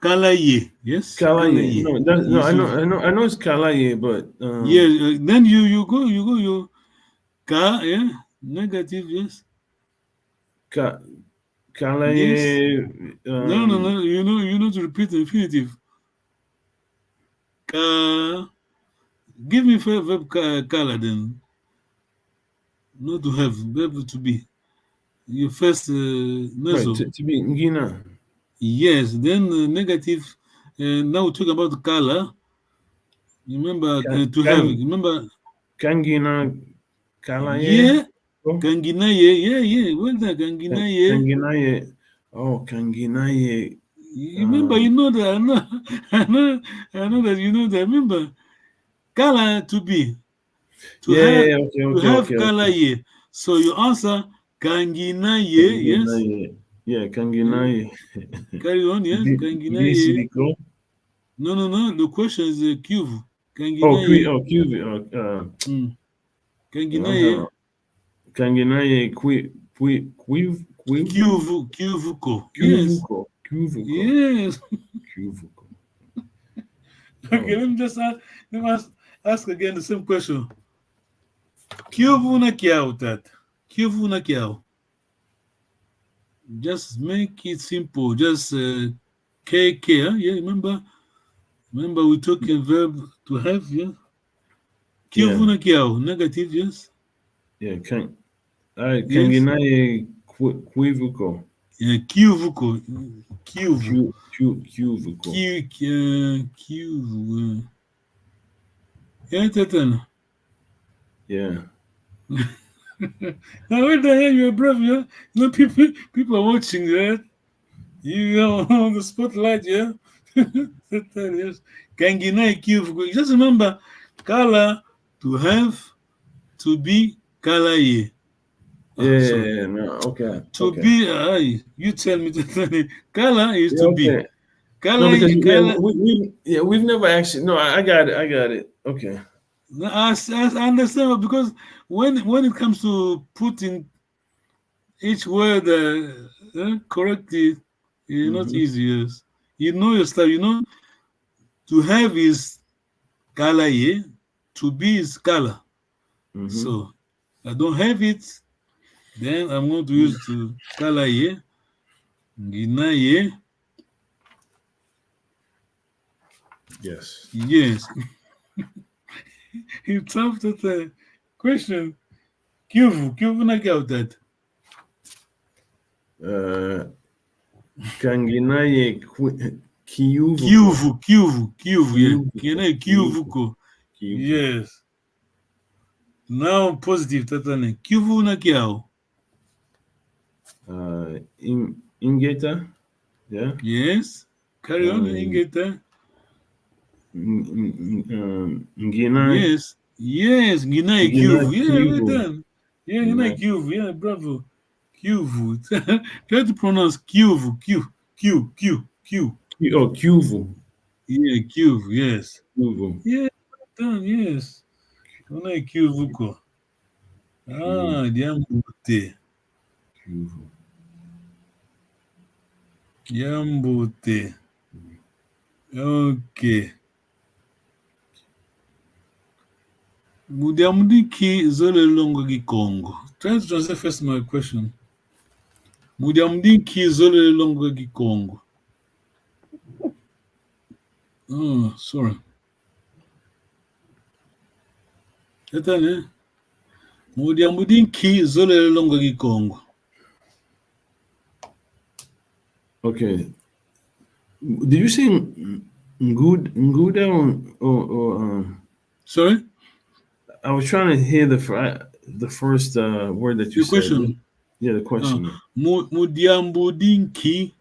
Speaker 5: kalaye. Yes,
Speaker 6: Kalaye.
Speaker 5: kalaye.
Speaker 6: No,
Speaker 5: Yes,
Speaker 6: I know it's Kalaye, but
Speaker 5: yeah. Then you go ka, yeah, negative. Yes,
Speaker 6: Ka,
Speaker 5: yes.
Speaker 6: Kalaye.
Speaker 5: No. You know to repeat the infinitive. Ka. Give me verb color then. Not to have verb to be. Your first
Speaker 6: Right,
Speaker 5: nasal.
Speaker 6: to be Ngina.
Speaker 5: Yes. Then negative. Now we talk about the color. Remember to have. Remember.
Speaker 6: Kangina Kalaye.
Speaker 5: Yeah.
Speaker 6: Oh,
Speaker 5: Kanginaye. Yeah. Well done. Kanginaye.
Speaker 6: Kanginaye. Oh, Kanginaye.
Speaker 5: You remember, you know that. I know that you know that. Remember, color to be. To have
Speaker 6: Yeah, okay.
Speaker 5: color ye. So you answer Kanginaye. Yes.
Speaker 6: Kanginaye. Yeah, Kanginaye.
Speaker 5: Carry on, yes. Kanginaye.
Speaker 6: Bisiliko.
Speaker 5: No. The question is Kyuvu.
Speaker 6: Oh,
Speaker 5: Kanginaye.
Speaker 6: QV.
Speaker 5: Kanginaye.
Speaker 6: Kanginaye
Speaker 5: Kyuvuko. Yes.
Speaker 6: Kyuvuko.
Speaker 5: Yes.
Speaker 6: Kyuvuko.
Speaker 5: Okay, let me ask again the same question. Kyuvu na kiao tat. Kyuvu na kiao. Just make it simple. Just KK. Yeah, remember we took a verb to have, yeah. Kyuvu na kiao. Negative, yes.
Speaker 6: Yeah, Kanginaye Kwivuko.
Speaker 5: Yeah, Kyuvuko. Kyuvu.
Speaker 6: Kyuvuko.
Speaker 5: Kyuvu. Yeah, Tatan.
Speaker 6: Yeah.
Speaker 5: Now, wait the hell, you're brave, yeah? You know, people are watching that. You are on the spotlight, yeah? Tatan, yes. Kanginaye Kyuvuko. Just remember, Kala, to have, to be, Kala ye.
Speaker 6: Yeah, no, okay.
Speaker 5: To be, you tell me, Tatan. Kala is to be.
Speaker 6: Okay.
Speaker 5: Kala,
Speaker 6: No, because
Speaker 5: Kala.
Speaker 6: we've never actually. No, I got it. Okay.
Speaker 5: I understand, because when it comes to putting each word correctly, it's not easy. Yes. You know your stuff. You know, to have is kala ye, to be is kala. So I don't have it, then I'm going to use to kala ye, gina ye.
Speaker 6: Yes.
Speaker 5: Yes. You tapped at the question. Kyuvu na get that.
Speaker 6: Kanginaye Kyuvuko.
Speaker 5: Yeah. Kina Kyuvuko. Yes. Now positive tatane. Kyuvu na kiao.
Speaker 6: Ingeta. Yeah.
Speaker 5: Yes. Carry on, Ingeta.
Speaker 6: Ngina.
Speaker 5: Yes. Gina Kyuvu. Yeah, well done. Yeah, Gina Kyuvu. Yeah, bravo. Kyuvu. Try to pronounce Kyuvu. Q.
Speaker 6: Oh, Kyuvu.
Speaker 5: Yeah, Kyuvu. Yes.
Speaker 6: Kyuvu.
Speaker 5: Yeah, well done. Yes. Gina Kyuvuko. Diambute.
Speaker 6: Kyuvu.
Speaker 5: Diambute. Okay. Mudiamudiki zole longo gikongo. Try to translate first my question. Mudiamudiki zole longo gikongo. Oh, sorry. Etane. Mudiamudiki zole longo gikongo.
Speaker 6: Okay. Did you say Nguda or
Speaker 5: Sorry?
Speaker 6: I was trying to hear the first word that you
Speaker 5: Your
Speaker 6: said.
Speaker 5: question?
Speaker 6: Yeah, the question.
Speaker 5: Mudiambudinki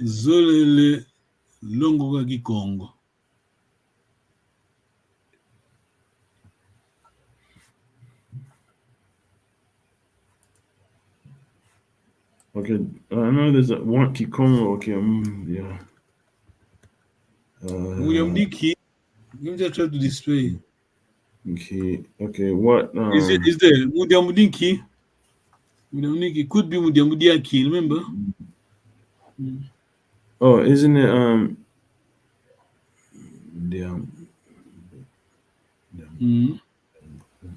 Speaker 5: zolele longo ga gikongo.
Speaker 6: Okay, I know there's a one Kikongo. Okay, yeah.
Speaker 5: Mudiamudinki Let me just try to display.
Speaker 6: Okay. What?
Speaker 5: Is there Mudiamudinki? Mudiamudinki could be Mudiamudiaki. Remember?
Speaker 6: Oh, isn't it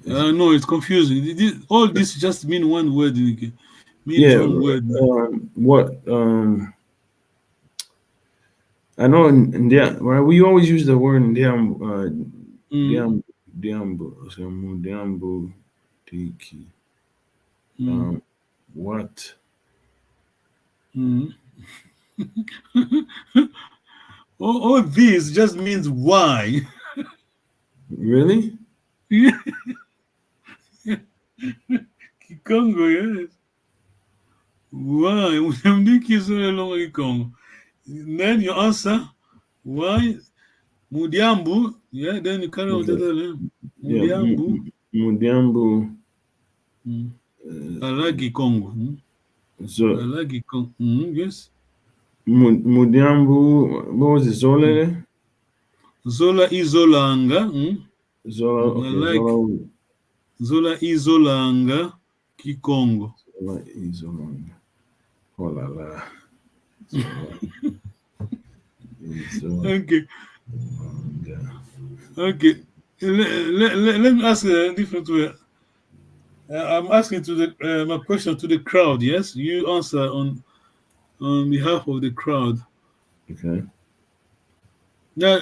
Speaker 5: No, it's confusing. All this just mean one word. Means one word.
Speaker 6: What? I know right, we always use the word Diambu Tiki. What?
Speaker 5: All this just means why.
Speaker 6: Really?
Speaker 5: Yeah. Kikongo, yes. Why? Then you answer why Mudiambu. Yeah, then you carry on the Mudiambu.
Speaker 6: Mudiambu.
Speaker 5: Alagi Congo. Alagi Congo. Yes.
Speaker 6: Mudiambu. What was it? Zole?
Speaker 5: Zola Izolanga.
Speaker 6: Zola. Okay.
Speaker 5: Zola Izolanga Kikongo.
Speaker 6: Zola Izolanga. Oh la la.
Speaker 5: Okay. Okay. Let me ask a different way. I'm asking my question to the crowd. Yes, you answer on behalf of the crowd.
Speaker 6: Okay.
Speaker 5: Now,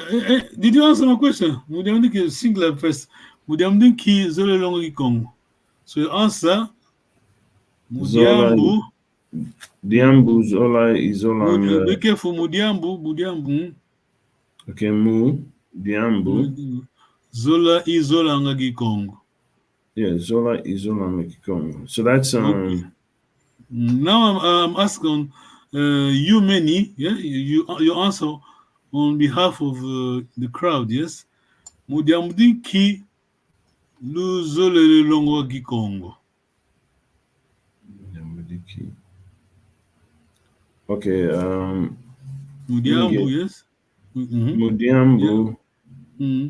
Speaker 5: did you answer my question? Mudiamdiki singular first. Mudiamdiki Zola Longi Congo. So you answer Mudiambu.
Speaker 6: Diambu Zola Izolanga.
Speaker 5: Be careful, Mudiambu.
Speaker 6: Okay, Diambu.
Speaker 5: Zola Izolanga Gikongo.
Speaker 6: Yeah, Zola Izolanga Gikongo. So that's
Speaker 5: Okay. Now I'm asking you many. Yeah, you answer on behalf of the crowd. Yes, Mudiamdiki Luzole Longo Gikongo.
Speaker 6: Okay.
Speaker 5: Mudiambu, yes.
Speaker 6: Mudiambu.
Speaker 5: Yeah.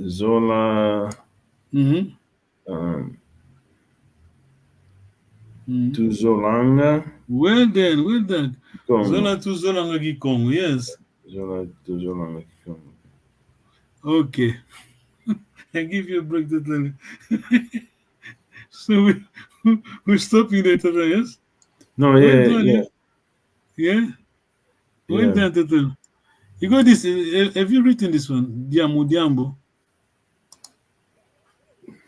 Speaker 6: Zola. Tuzolanga.
Speaker 5: Well done. Zola Tuzolanga Gikongo, yes.
Speaker 6: Zola Tuzolanga Gikongo.
Speaker 5: Okay. I give you a break totally. So we're stopping there today, yes?
Speaker 6: No, yeah.
Speaker 5: Well done, total. You got this. Have you written this one? Diambo.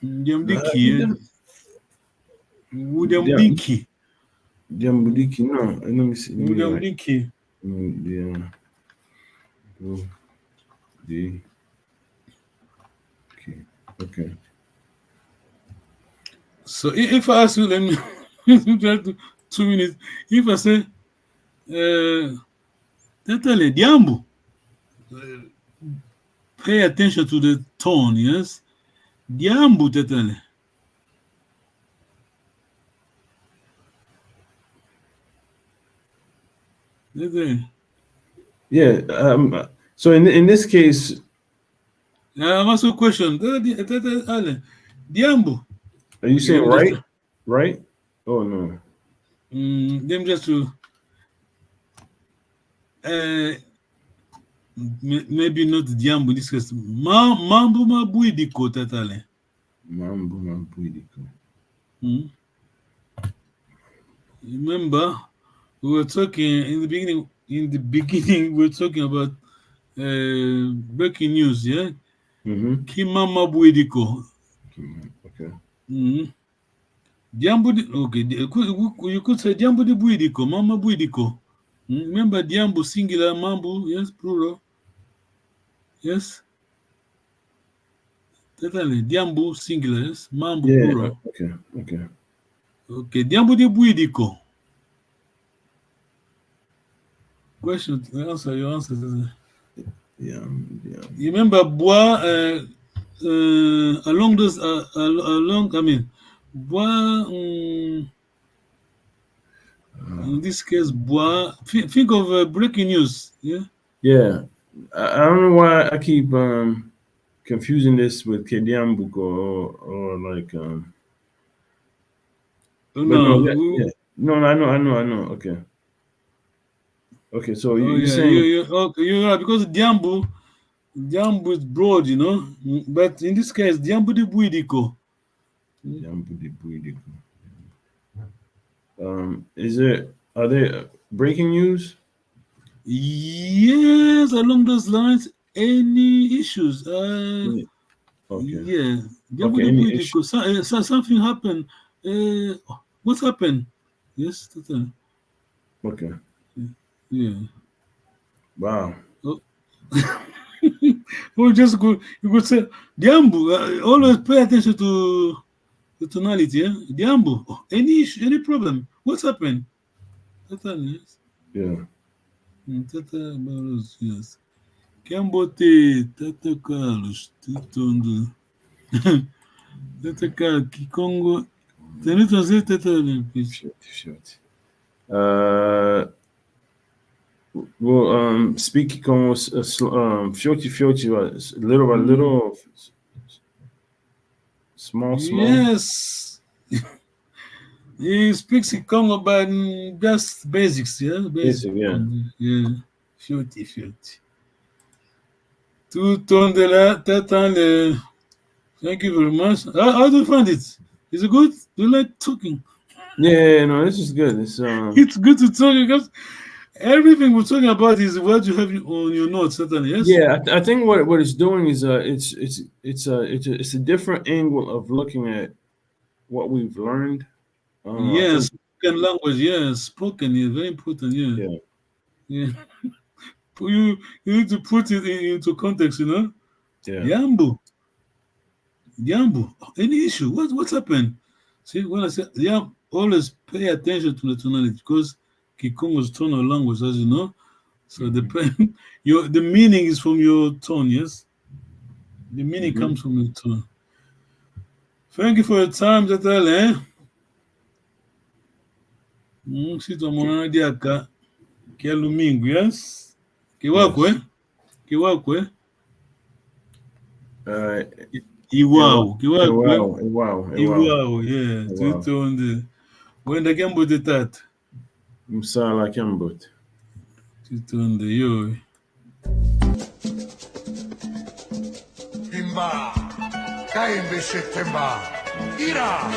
Speaker 5: Diamdiki. Diamdiki.
Speaker 6: Diamdiki. No, let me see.
Speaker 5: Diamdiki.
Speaker 6: Okay.
Speaker 5: So if I ask you, let me try to 2 minutes. If I say, Tetale, Diambu, pay attention to the tone, yes? Diambu, Tetale.
Speaker 6: Yeah. So in this case,
Speaker 5: I'm asking a question. Diambu.
Speaker 6: Are you saying right? Right? Oh no.
Speaker 5: Them just to maybe not Diambu in this case. Mambu Mabuidiko Tatale.
Speaker 6: Mambu Mabuidiko.
Speaker 5: Remember, we were talking in the beginning. We were talking about breaking news, yeah? Kimama Buidiko.
Speaker 6: Okay.
Speaker 5: Okay. You could say Diambu de Buidiko, Mama Buidiko. Remember Diambu singular, Mambu, yes, plural. Yes. Totally. Diambu singular, yes, Mambu plural. Okay. Diambu de Buidiko. Question, your answer.
Speaker 6: Yeah.
Speaker 5: You remember Bois along those Bois In this case, bois. Think of breaking news. Yeah.
Speaker 6: Yeah. I don't know why I keep confusing this with Kediambuko or like
Speaker 5: Oh,
Speaker 6: but no,
Speaker 5: no.
Speaker 6: yeah. No, I know. Okay. Okay, so
Speaker 5: Oh,
Speaker 6: you're
Speaker 5: yeah.
Speaker 6: saying
Speaker 5: Okay, you're right, because Diambu is broad, you know. But in this case, Diambu de Buidiko.
Speaker 6: are there breaking news?
Speaker 5: Yes, along those lines. Any issues?
Speaker 6: Okay.
Speaker 5: Yeah. Diambu
Speaker 6: Okay,
Speaker 5: de
Speaker 6: any issue?
Speaker 5: Buidiko. Something happened. What happened? Yes.
Speaker 6: Okay.
Speaker 5: Yeah.
Speaker 6: Wow.
Speaker 5: Oh. Or just go. You could say Diambu. Always pay attention to the tonality. Yeah. Diambu. Oh, any issue? Any problem? What's happened? Yes.
Speaker 6: Yeah.
Speaker 5: Tata Barros, yes. Cambote, Tata Carlos, Titondo. Tata Carlos, Kikongo. Can you translate Tata Olympics?
Speaker 6: Shoot. Well, speak como Fiochi, little by little, small.
Speaker 5: Yes. He speaks Kikongo, but just basics, yeah?
Speaker 6: Basic, yeah.
Speaker 5: Yeah. Fioti. Tout ton de la Tata le. Thank you very much. How do you find it? Is it good? Do you like talking?
Speaker 6: Yeah, no, this is good. It's
Speaker 5: It's good to talk because everything we're talking about is what you have on your notes, certainly. Yes.
Speaker 6: Yeah, I think what it's doing is it's a different angle of looking at what we've learned.
Speaker 5: Yes, spoken language. Yes, spoken is very important. Yeah.
Speaker 6: Yeah.
Speaker 5: You need to put it into context. You know.
Speaker 6: Yeah.
Speaker 5: Yambu. Any issue? What's happened? See, when I say always pay attention to the tonality because Kikongo's tone of language, as you know. So the meaning is from your tone, yes? The meaning comes from your tone. Thank you for your time, Tatale. Sito mwana diaka. Kia lumingu, yes? Kiwakwe? Iwao, yeah. Tutonde. Wenda Cambote tata.
Speaker 6: Msala Cambote.
Speaker 5: Tutonde, yo.
Speaker 7: Imba, Kaimbe Shetemba, Ira,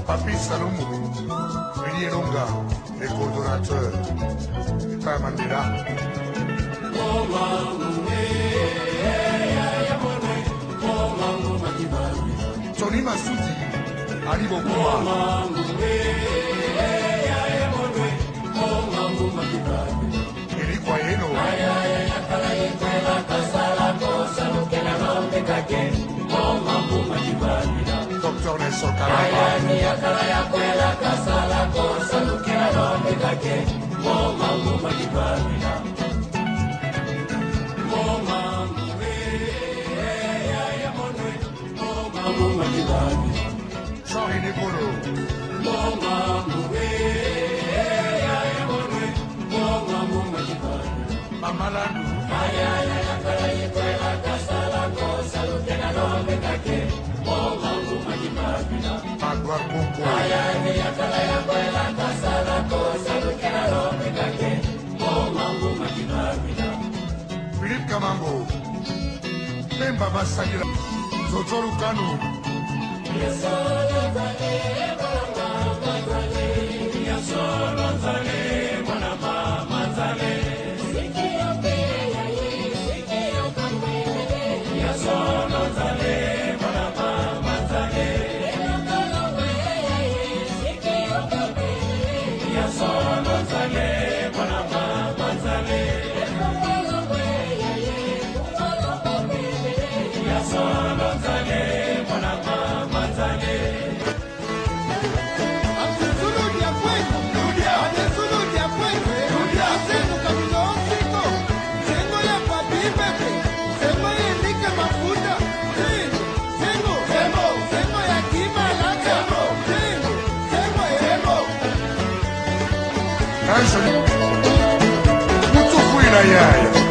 Speaker 7: Papi Salomou, Villiers-Longa, les coordonnateurs, Père Mandela. Tony Masudi, Ali Bokuma. Eric Wayeno. Dr. Nelson Sorry, Nicolo. Mamalandu. Agua Congo. Philippe Kamango. Lemba Masagila. Zozoru Kanu. na yaya.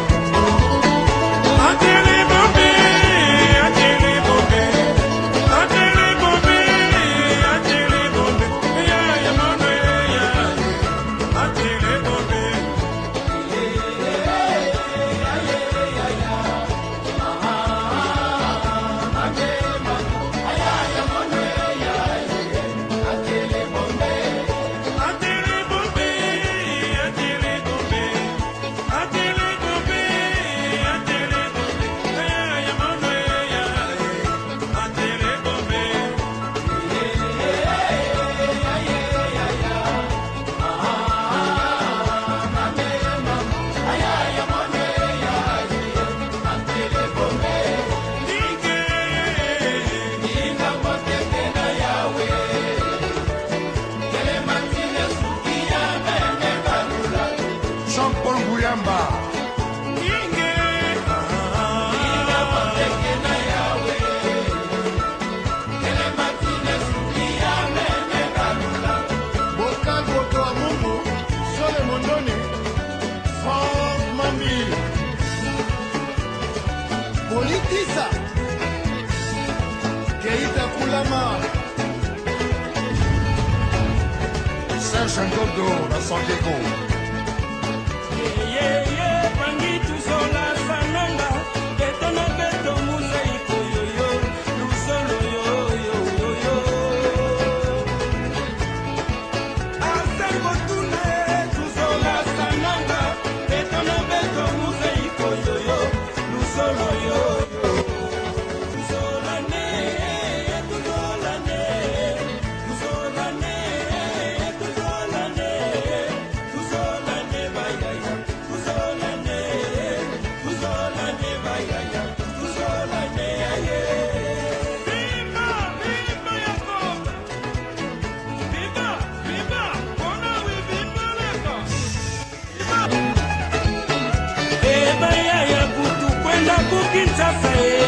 Speaker 8: Politiza Keita Kulama
Speaker 7: Serge Ngodo na San Diego.
Speaker 8: Kwenda kupita sai,